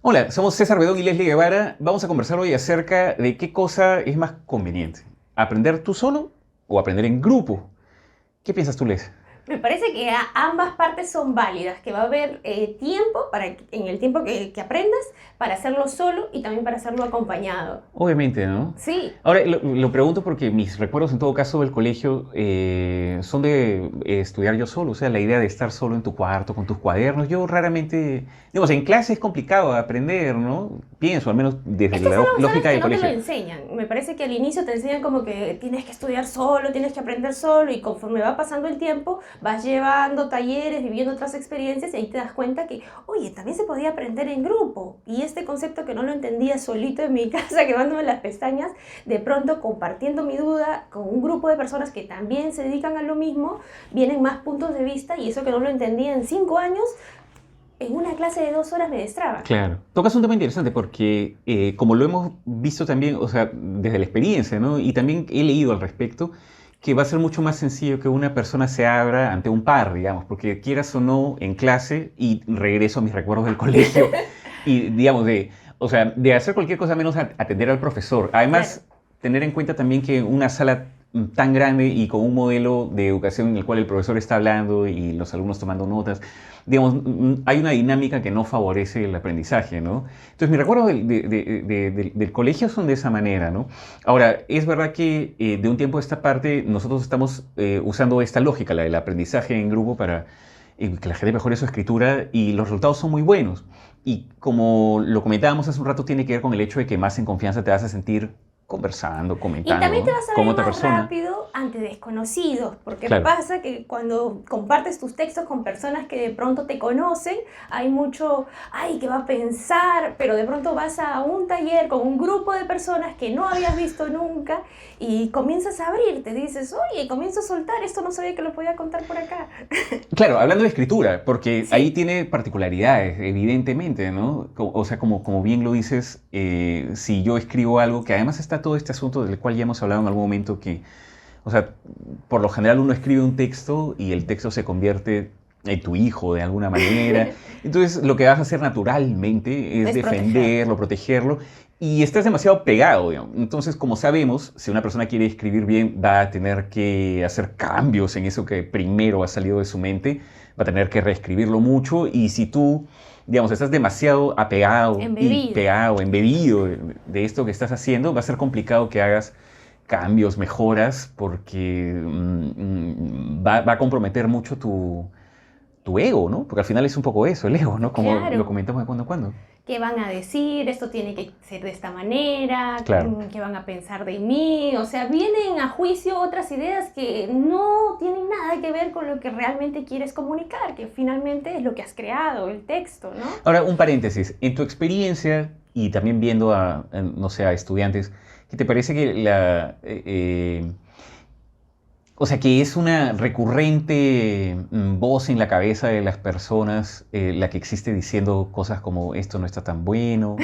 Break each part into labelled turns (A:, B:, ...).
A: Hola, somos César Bedón y Leslie Guevara. Vamos a conversar hoy acerca de qué cosa es más conveniente. ¿Aprender tú solo o aprender en grupo? ¿Qué piensas tú, Les?
B: Me parece que ambas partes son válidas, que va a haber tiempo en el tiempo que aprendas para hacerlo solo y también para hacerlo acompañado.
A: Obviamente, ¿no?
B: Sí,
A: Ahora, lo pregunto porque mis recuerdos en todo caso del colegio son de estudiar yo solo, o sea, la idea de estar solo en tu cuarto con tus cuadernos. Yo raramente, digamos, en clase es complicado aprender, ¿no? Pienso, al menos desde
B: es que es
A: la
B: algo, sabes,
A: lógica
B: que
A: del
B: no te lo
A: colegio.
B: enseñan. Me parece que al inicio te enseñan como que tienes que estudiar solo, tienes que aprender solo y conforme va pasando el tiempo vas llevando talleres, viviendo otras experiencias y ahí te das cuenta que, oye, también se podía aprender en grupo. Y este concepto que no lo entendía solito en mi casa, quemándome las pestañas, de pronto compartiendo mi duda con un grupo de personas que también se dedican a lo mismo, vienen más puntos de vista y eso que no lo entendía en 5 años, en una clase de 2 horas me destraba.
A: Claro. Tocas un tema interesante porque, como lo hemos visto también, o sea, desde la experiencia, ¿no? Y también he leído al respecto, que va a ser mucho más sencillo que una persona se abra ante un par, digamos, porque quieras o no, en clase, y regreso a mis recuerdos del colegio, y digamos, o sea, de hacer cualquier cosa menos atender al profesor.
B: Claro.
A: Además, tener en cuenta también que una sala tan grande y con un modelo de educación en el cual el profesor está hablando y los alumnos tomando notas, digamos, hay una dinámica que no favorece el aprendizaje, ¿no? Entonces, mis recuerdos del colegio son de esa manera, ¿no? Ahora, es verdad que de un tiempo a esta parte nosotros estamos usando esta lógica, la del aprendizaje en grupo, para que la gente mejore su escritura y los resultados son muy buenos. Y como lo comentábamos hace un rato, tiene que ver con el hecho de que más en confianza te vas a sentir conversando,
B: Y también te
A: comentando
B: vas a
A: con
B: ver
A: otra
B: más
A: persona.
B: rápido ante desconocidos, porque
A: Claro.
B: pasa que cuando compartes tus textos con personas que de pronto te conocen, hay mucho, ay, ¿qué va a pensar? Pero de pronto vas a un taller con un grupo de personas que no habías visto nunca y comienzas a abrirte, dices, oye, comienzo a soltar, esto no sabía que lo podía contar por acá.
A: Claro, hablando de escritura, porque ahí
B: Sí,
A: tiene particularidades, evidentemente, ¿no? O sea, como bien lo dices, si yo escribo algo, que además está todo este asunto del cual ya hemos hablado en algún momento, que, o sea, por lo general uno escribe un texto y el texto se convierte en tu hijo de alguna manera. Entonces, lo que vas a hacer naturalmente es
B: es protegerlo.
A: defenderlo, protegerlo, y estás demasiado pegado, digamos. Entonces, como sabemos, si una persona quiere escribir bien, va a tener que hacer cambios en eso que primero ha salido de su mente, va a tener que reescribirlo mucho, y si tú, digamos, estás demasiado apegado y
B: Embebido.
A: pegado, embebido de esto que estás haciendo, va a ser complicado que hagas cambios, mejoras, porque va a comprometer mucho tu ego, ¿no? Porque al final es un poco eso, el ego, ¿no? Como lo
B: Claro.
A: comentamos de cuando en cuando.
B: ¿Qué van a decir? Esto tiene que ser de esta manera,
A: Claro.
B: ¿qué van a pensar de mí? O sea, vienen a juicio otras ideas que no tienen nada que ver con lo que realmente quieres comunicar, que finalmente es lo que has creado, el texto, ¿no?
A: Ahora, un paréntesis. En tu experiencia y también viendo no sé, a estudiantes, ¿qué te parece que o sea, que es una recurrente voz en la cabeza de las personas la que existe diciendo cosas como esto no está tan bueno?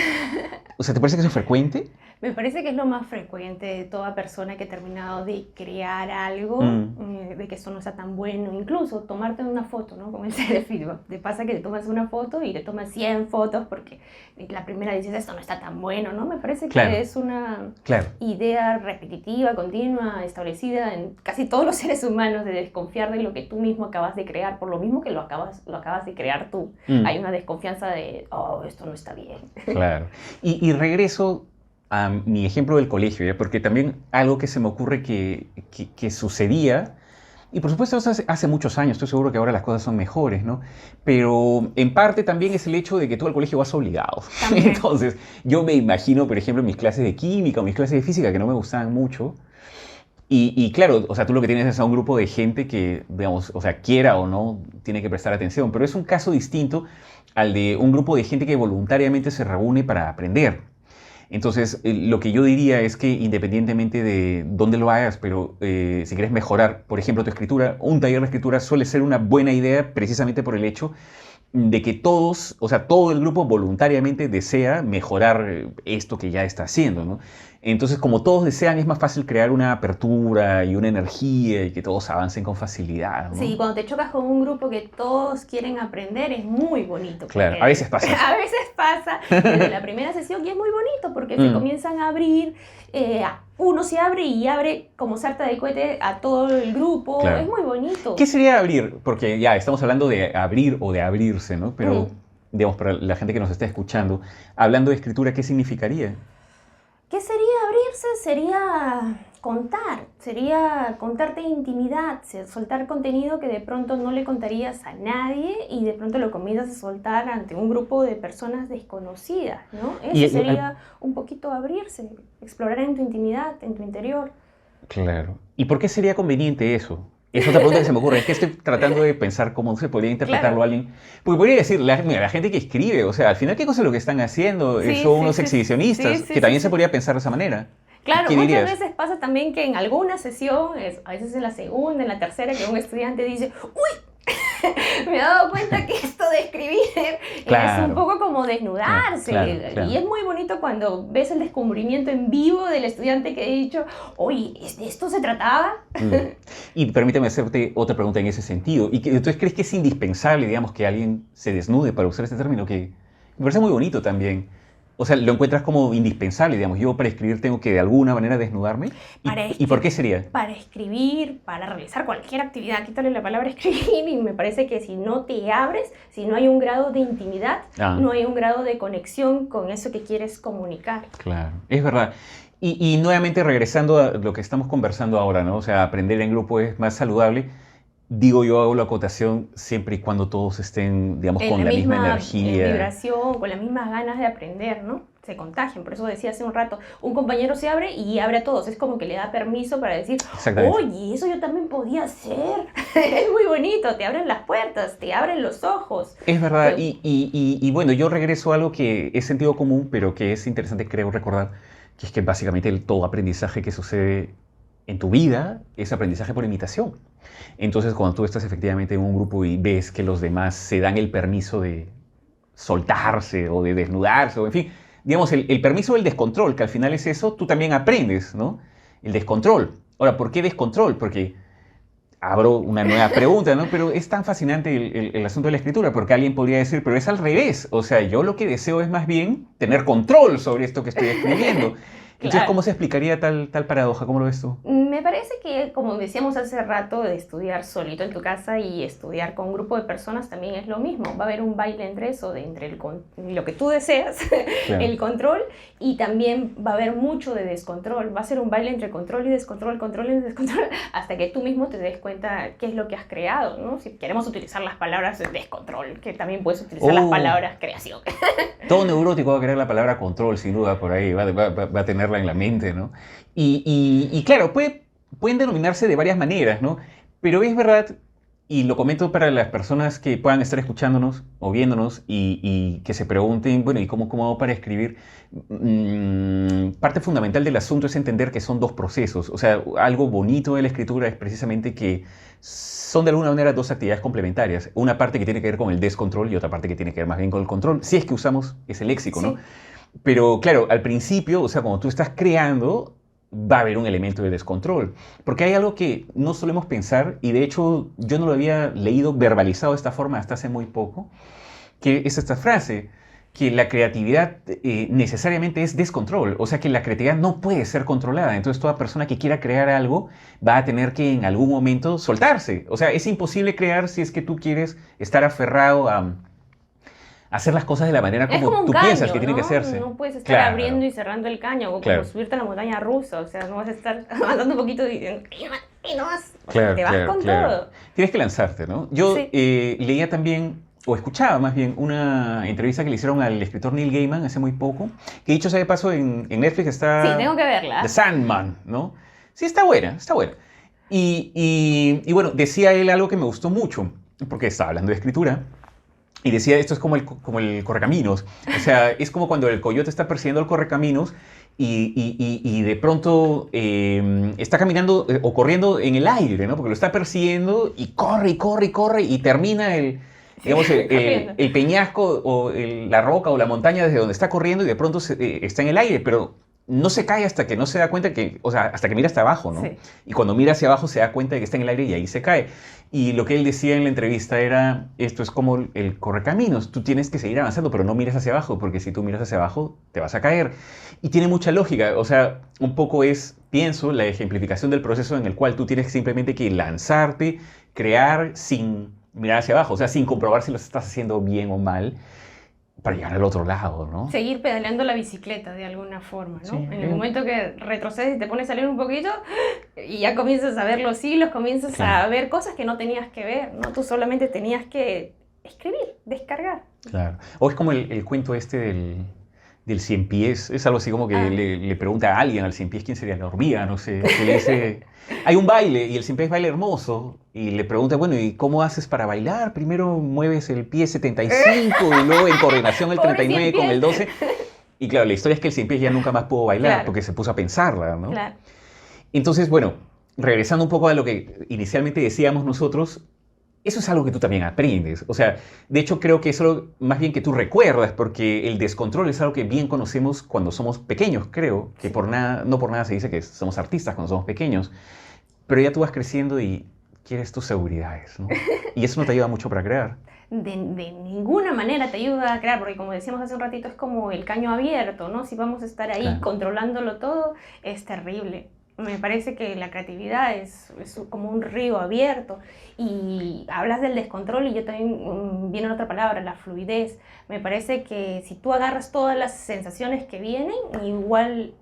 A: O sea, ¿te parece que eso es frecuente?
B: Me parece que es lo más frecuente de toda persona que ha terminado de crear algo,
A: Mm,
B: de que esto no está tan bueno, incluso tomarte una foto, ¿no? Como el selfie, ¿no? Te pasa que te tomas una foto y te tomas 100 fotos porque la primera dices esto no está tan bueno, ¿no? Me parece que
A: claro,
B: es una
A: claro.
B: idea repetitiva, continua, establecida en casi todos los seres humanos de desconfiar de lo que tú mismo acabas de crear, por lo mismo que lo acabas de crear tú. Hay
A: Mm,
B: una desconfianza de, oh, esto no está bien.
A: claro. Y regreso a mi ejemplo del colegio, ¿ya? Porque también algo que se me ocurre que sucedía, y por supuesto eso hace muchos años, estoy seguro que ahora las cosas son mejores, ¿no? Pero en parte también es el hecho de que tú al colegio vas obligado.
B: También.
A: Entonces, yo me imagino, por ejemplo, mis clases de química o mis clases de física que no me gustaban mucho, y claro, o sea, tú lo que tienes es a un grupo de gente que, digamos, o sea, quiera o no, tiene que prestar atención, pero es un caso distinto al de un grupo de gente que voluntariamente se reúne para aprender. Entonces, lo que yo diría es que independientemente de dónde lo hagas, pero si quieres mejorar, por ejemplo, tu escritura, un taller de escritura suele ser una buena idea precisamente por el hecho de que todos, o sea, todo el grupo voluntariamente desea mejorar esto que ya está haciendo, ¿no? Entonces, como todos desean, es más fácil crear una apertura y una energía y que todos avancen con facilidad, ¿no?
B: Sí, cuando te chocas con un grupo que todos quieren aprender es muy bonito.
A: Claro, a veces pasa.
B: A veces pasa desde la primera sesión y es muy bonito porque se comienzan a abrir, uno se abre y abre como sarta de cohete a todo el grupo,
A: Claro.
B: es muy bonito.
A: ¿Qué sería abrir? Porque ya estamos hablando de abrir o de abrirse, ¿no? Pero, digamos, para la gente que nos está escuchando, hablando de escritura, ¿qué significaría?
B: ¿Qué sería abrirse? Sería contarte intimidad, soltar contenido que de pronto no le contarías a nadie y de pronto lo comienzas a soltar ante un grupo de personas desconocidas, ¿no? Eso sería un poquito abrirse, explorar en tu intimidad, en tu interior.
A: Claro. ¿Y por qué sería conveniente eso? Es otra pregunta que se me ocurre. Es que estoy tratando de pensar cómo se podría interpretarlo
B: Claro.
A: alguien. Porque podría decir, mira, la gente que escribe, o sea, al final, ¿qué cosa es lo que están haciendo?
B: Sí,
A: Son
B: sí,
A: unos
B: sí,
A: exhibicionistas,
B: sí, sí,
A: que también
B: sí,
A: se
B: sí.
A: podría pensar de esa manera.
B: Claro,
A: ¿Qué
B: muchas
A: dirías?
B: veces pasa también que en alguna sesión, a veces en la segunda, en la tercera, que un estudiante dice, ¡uy! Me he dado cuenta que esto de escribir
A: Claro.
B: es un poco como desnudarse.
A: Claro.
B: Y es muy bonito cuando ves el descubrimiento en vivo del estudiante que ha dicho, oye, ¿de esto se trataba?
A: Y permíteme hacerte otra pregunta en ese sentido. ¿Y entonces crees que es indispensable, digamos, que alguien se desnude, para usar este término, que me parece muy bonito también? O sea, ¿lo encuentras como indispensable, digamos? Yo para escribir tengo que de alguna manera desnudarme. ¿Y por qué sería?
B: Para escribir, para realizar cualquier actividad, quítale la palabra escribir y me parece que si no te abres, si no hay un grado de intimidad, no hay un grado de conexión con eso que quieres comunicar.
A: Claro, es verdad. Y nuevamente regresando a lo que estamos conversando ahora, ¿no? O sea, aprender en grupo es más saludable. Digo, yo hago la acotación siempre y cuando todos estén, digamos, con la misma energía.
B: Vibración, con las mismas ganas de aprender, ¿no? Se contagian. Por eso decía hace un rato, un compañero se abre y abre a todos. Es como que le da permiso para decir, oye, eso yo también podía hacer. Es muy bonito, te abren las puertas, te abren los ojos.
A: Es verdad. Y bueno, yo regreso a algo que es sentido común, pero que es interesante, creo, recordar, que es que básicamente todo aprendizaje que sucede en tu vida es aprendizaje por imitación. Entonces, cuando tú estás efectivamente en un grupo y ves que los demás se dan el permiso de soltarse o de desnudarse, o en fin, digamos, el permiso del descontrol, que al final es eso, tú también aprendes, ¿no? El descontrol. Ahora, ¿por qué descontrol? Porque abro una nueva pregunta, ¿no? Pero es tan fascinante el asunto de la escritura, porque alguien podría decir, pero es al revés. O sea, yo lo que deseo es más bien tener control sobre esto que estoy escribiendo. Entonces, ¿cómo se explicaría tal paradoja? ¿Cómo lo ves tú?
B: Me parece que, como decíamos hace rato, de estudiar solito en tu casa y estudiar con un grupo de personas también es lo mismo. Va a haber un baile entre eso, entre lo que tú deseas, claro, el control, y también va a haber mucho de descontrol. Va a ser un baile entre control y descontrol, control y descontrol, hasta que tú mismo te des cuenta qué es lo que has creado, ¿no? Si queremos utilizar las palabras descontrol, que también puedes utilizar las palabras creación.
A: Todo neurótico va a querer la palabra control, sin duda, por ahí, va a tenerla en la mente, ¿no? Y claro, pueden denominarse de varias maneras, ¿no? Pero es verdad, y lo comento para las personas que puedan estar escuchándonos o viéndonos y que se pregunten, bueno, ¿y cómo hago para escribir? Parte fundamental del asunto es entender que son dos procesos. O sea, algo bonito de la escritura es precisamente que son de alguna manera dos actividades complementarias. Una parte que tiene que ver con el descontrol y otra parte que tiene que ver más bien con el control, si es que usamos ese léxico, ¿no? Sí. Pero claro, al principio, o sea, cuando tú estás creando, va a haber un elemento de descontrol. Porque hay algo que no solemos pensar, y de hecho yo no lo había leído verbalizado de esta forma hasta hace muy poco, que es esta frase, que la creatividad necesariamente es descontrol. O sea, que la creatividad no puede ser controlada. Entonces toda persona que quiera crear algo va a tener que en algún momento soltarse. O sea, es imposible crear si es que tú quieres estar aferrado a hacer las cosas de la manera como tú piensas que tienen que hacerse.
B: No puedes estar abriendo y cerrando el caño, o como subirte a la montaña rusa. O sea, no vas a estar avanzando un poquito y no vas. Te vas con todo.
A: Tienes que lanzarte, ¿no? Yo leía también, o escuchaba más bien, una entrevista que le hicieron al escritor Neil Gaiman hace muy poco, que dicho sea de paso en Netflix está...
B: Sí, tengo que verla.
A: The Sandman, ¿no? Sí, está buena, está buena. Y bueno, decía él algo que me gustó mucho, porque estaba hablando de escritura. Y decía, esto es como el correcaminos. O sea, es como cuando el coyote está persiguiendo al correcaminos y de pronto está caminando o corriendo en el aire, ¿no? Porque lo está persiguiendo y corre, y corre, y corre, y termina digamos, el peñasco o la roca o la montaña desde donde está corriendo y de pronto está en el aire, pero no se cae hasta que no se da cuenta que, o sea, hasta que mira hasta abajo, ¿no?
B: Sí.
A: Y cuando mira hacia abajo se da cuenta de que está en el aire y ahí se cae. Y lo que él decía en la entrevista era, esto es como el correcaminos, tú tienes que seguir avanzando, pero no mires hacia abajo, porque si tú miras hacia abajo te vas a caer. Y tiene mucha lógica, o sea, un poco es, pienso, la ejemplificación del proceso en el cual tú tienes simplemente que lanzarte, crear sin mirar hacia abajo, o sea, sin comprobar si lo estás haciendo bien o mal, para llegar al otro lado, ¿no?
B: Seguir pedaleando la bicicleta de alguna forma, ¿no?
A: Sí,
B: En el momento que retrocedes y te pones a salir un poquito y ya comienzas a ver los hilos, comienzas
A: Claro.
B: a ver cosas que no tenías que ver, ¿no? Tú solamente tenías que escribir, descargar.
A: Claro. O es como el cuento este del cien pies, es algo así como que
B: Ah.
A: le pregunta a alguien al cien pies quién sería la hormiga, no sé, que le dice, hay un baile y el cien pies baila hermoso y le pregunta, bueno, ¿y cómo haces para bailar? Primero mueves el pie 75 y luego en coordinación el
B: Pobre
A: 39 con
B: cien
A: el 12 y claro, la historia es que el cien pies ya nunca más pudo bailar
B: Claro.
A: porque se puso a pensarla, ¿no?
B: Claro.
A: Entonces, bueno, regresando un poco a lo que inicialmente decíamos nosotros, eso es algo que tú también aprendes. O sea, de hecho creo que es algo más bien que tú recuerdas, porque el descontrol es algo que bien conocemos cuando somos pequeños, creo, que por nada, no por nada se dice que somos artistas cuando somos pequeños, pero ya tú vas creciendo y quieres tus seguridades, ¿no? Y eso no te ayuda mucho para crear.
B: De ninguna manera te ayuda a crear, porque como decíamos hace un ratito, es como el caño abierto, ¿no? Si vamos a estar ahí
A: Claro.
B: controlándolo todo, es terrible. Me parece que la creatividad es como un río abierto. Y hablas del descontrol y yo también, viene otra palabra, la fluidez. Me parece que si tú agarras todas las sensaciones que vienen, igual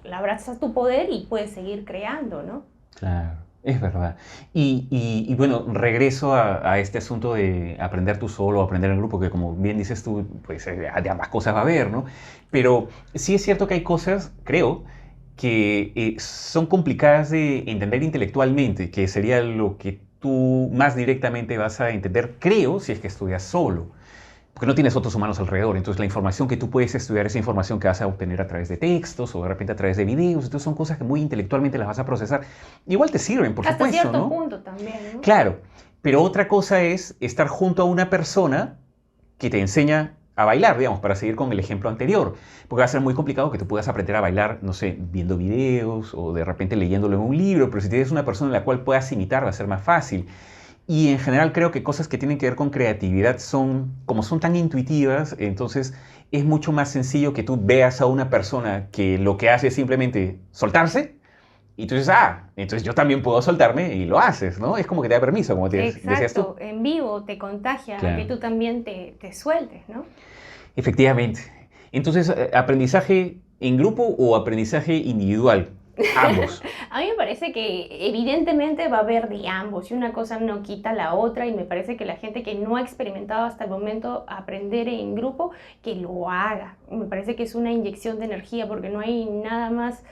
B: la abrazas a tu poder y puedes seguir creando, ¿no?
A: Claro, es verdad. Y bueno, regreso a este asunto de aprender tú solo, aprender en grupo, que como bien dices tú, pues de ambas cosas va a haber, ¿no? Pero sí es cierto que hay cosas, creo, que son complicadas de entender intelectualmente, que sería lo que tú más directamente vas a entender, creo, si es que estudias solo. Porque no tienes otros humanos alrededor. Entonces la información que tú puedes estudiar es información que vas a obtener a través de textos o de repente a través de videos. Entonces son cosas que muy intelectualmente las vas a procesar. Igual te sirven, por
B: Hasta
A: supuesto,
B: cierto
A: ¿no?
B: punto también, ¿no?
A: Claro, pero otra cosa es estar junto a una persona que te enseña a bailar, digamos, para seguir con el ejemplo anterior. Porque va a ser muy complicado que tú puedas aprender a bailar, no sé, viendo videos o de repente leyéndolo en un libro, pero si tienes una persona en la cual puedas imitar va a ser más fácil. Y en general creo que cosas que tienen que ver con creatividad son, como son tan intuitivas, entonces es mucho más sencillo que tú veas a una persona que lo que hace es simplemente soltarse y tú dices, ah, entonces yo también puedo soltarme y lo haces, ¿no? Es como que te da permiso, como te decías tú.
B: Exacto, en vivo te contagia
A: Claro.
B: a que tú también te sueltes, ¿no?
A: Efectivamente. Entonces, ¿aprendizaje en grupo o aprendizaje individual? Ambos.
B: A mí me parece que evidentemente va a haber de ambos y una cosa no quita la otra y me parece que la gente que no ha experimentado hasta el momento aprender en grupo, que lo haga. Me parece que es una inyección de energía porque no hay nada más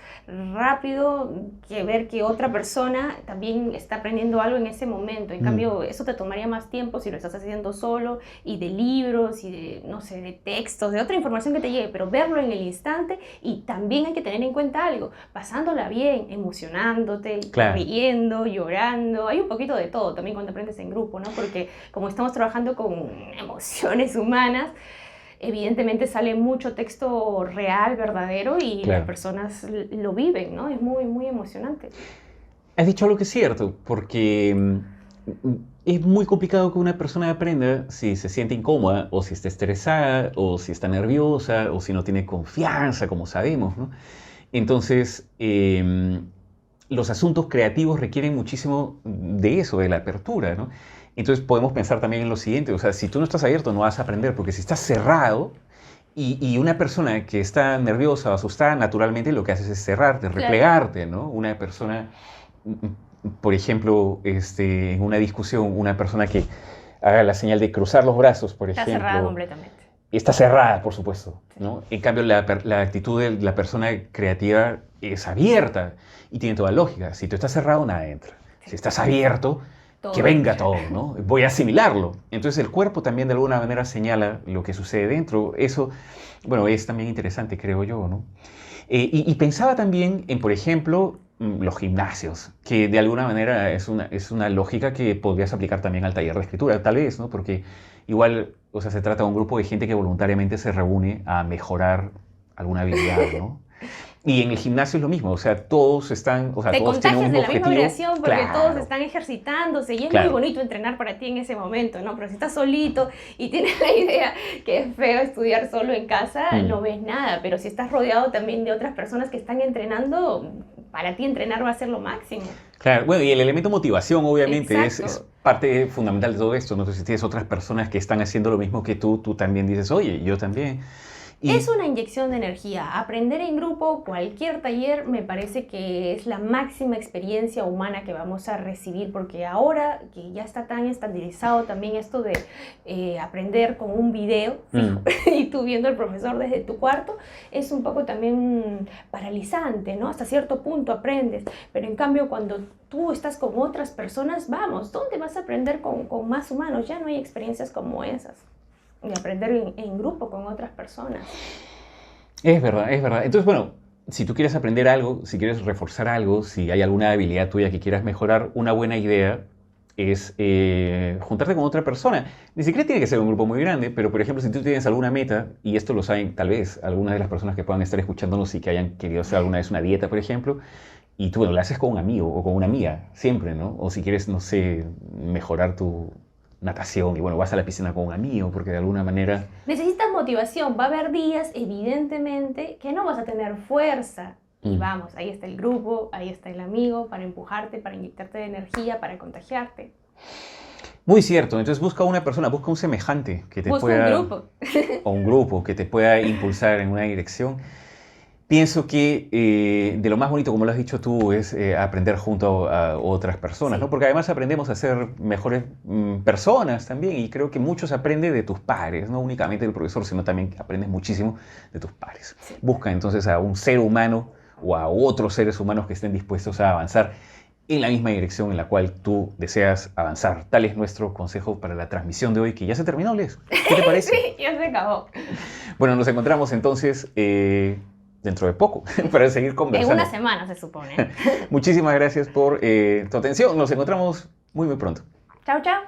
B: rápido que ver que otra persona también está aprendiendo algo en ese momento. En cambio, eso te tomaría más tiempo si lo estás haciendo solo y de libros y de, no sé, de textos, de otra información que te llegue, pero verlo en el instante y también hay que tener en cuenta algo, pasándola bien, emocionándote,
A: Claro.
B: riendo, llorando, hay un poquito de todo también cuando aprendes en grupo, ¿no? Porque como estamos trabajando con emociones humanas, evidentemente sale mucho texto real, verdadero y
A: Claro.
B: las personas lo viven, ¿no? Es muy, muy emocionante.
A: Has dicho algo que es cierto, porque es muy complicado que una persona aprenda si se siente incómoda, o si está estresada, o si está nerviosa, o si no tiene confianza, como sabemos, ¿no? Entonces, los asuntos creativos requieren muchísimo de eso, de la apertura, ¿no? Entonces podemos pensar también en lo siguiente, o sea, si tú no estás abierto no vas a aprender, porque si estás cerrado y una persona que está nerviosa o asustada, naturalmente lo que haces es cerrarte,
B: Claro.
A: replegarte, ¿no? Una persona, por ejemplo, en una discusión, una persona que haga la señal de cruzar los brazos, por
B: Está
A: ejemplo,
B: cerrada completamente.
A: está cerrada, por supuesto, ¿no? En cambio, la actitud de la persona creativa es abierta y tiene toda lógica. Si tú estás cerrado, nada entra. Si estás abierto,
B: Todo
A: que venga
B: entra.
A: todo, ¿no? Voy a asimilarlo. Entonces el cuerpo también de alguna manera señala lo que sucede dentro. Eso, bueno, es también interesante, creo yo, ¿no? Y pensaba también en, por ejemplo, los gimnasios, que de alguna manera es una lógica que podrías aplicar también al taller de escritura, tal vez, ¿no? Porque igual, o sea, se trata de un grupo de gente que voluntariamente se reúne a mejorar alguna habilidad, ¿no? Y en el gimnasio es lo mismo, o sea, todos están, o sea,
B: Te
A: todos tienen un
B: contagias
A: mismo
B: de la misma
A: objetivo.
B: vibración porque todos
A: Claro,
B: están ejercitándose y es
A: claro.
B: muy bonito entrenar para ti en ese momento, ¿no? Pero si estás solito y tienes la idea que es feo estudiar solo en casa, no ves nada. Pero si estás rodeado también de otras personas que están entrenando, para ti entrenar va a ser lo máximo.
A: Claro, bueno, y el elemento motivación obviamente es
B: Exacto.
A: parte fundamental de todo esto, ¿no? Entonces, si tienes otras personas que están haciendo lo mismo que tú también dices, oye, yo también.
B: Es
A: Y
B: una inyección de energía. Aprender en grupo, cualquier taller, me parece que es la máxima experiencia humana que vamos a recibir, porque ahora que ya está tan estandarizado también esto de aprender con un video fijo, y tú viendo al profesor desde tu cuarto, es un poco también paralizante, ¿no? Hasta cierto punto aprendes, pero en cambio cuando tú estás con otras personas, vamos, ¿dónde vas a aprender con más humanos? Ya no hay experiencias como esas. Y aprender en grupo con otras personas.
A: es verdad, es verdad. Entonces, bueno, si tú quieres aprender algo, si quieres reforzar algo, si hay alguna habilidad tuya que quieras mejorar, una buena idea es juntarte con otra persona. Ni siquiera tiene que ser un grupo muy grande, pero por ejemplo, si tú tienes alguna meta, y esto lo saben tal vez algunas de las personas que puedan estar escuchándonos y que hayan querido hacer alguna vez una dieta, por ejemplo, y tú, bueno, la haces con un amigo o con una amiga, siempre, ¿no? O si quieres, no sé, mejorar tu natación y bueno, vas a la piscina con un amigo, porque de alguna manera...
B: Necesitas motivación. Va a haber días, evidentemente, que no vas a tener fuerza. Y vamos, ahí está el grupo, ahí está el amigo para empujarte, para inyectarte de energía, para contagiarte.
A: Muy cierto, entonces busca una persona, busca un semejante que te
B: Busca
A: pueda...
B: un grupo.
A: o un grupo que te pueda impulsar en una dirección. Pienso que de lo más bonito, como lo has dicho tú, es aprender junto a otras personas, ¿no?
B: Sí.
A: Porque además aprendemos a ser mejores personas también y creo que muchos aprenden de tus pares, no únicamente del profesor, sino también aprendes muchísimo de tus pares.
B: Sí.
A: Busca entonces a un ser humano o a otros seres humanos que estén dispuestos a avanzar en la misma dirección en la cual tú deseas avanzar. Tal es nuestro consejo para la transmisión de hoy, que ya se terminó, Les. ¿Qué te parece?
B: Sí, ya se acabó.
A: Bueno, nos encontramos entonces dentro de poco para seguir
B: En
A: conversando.
B: una semana, se supone.
A: Muchísimas gracias por tu atención. Nos encontramos muy, muy pronto.
B: Chao, chao.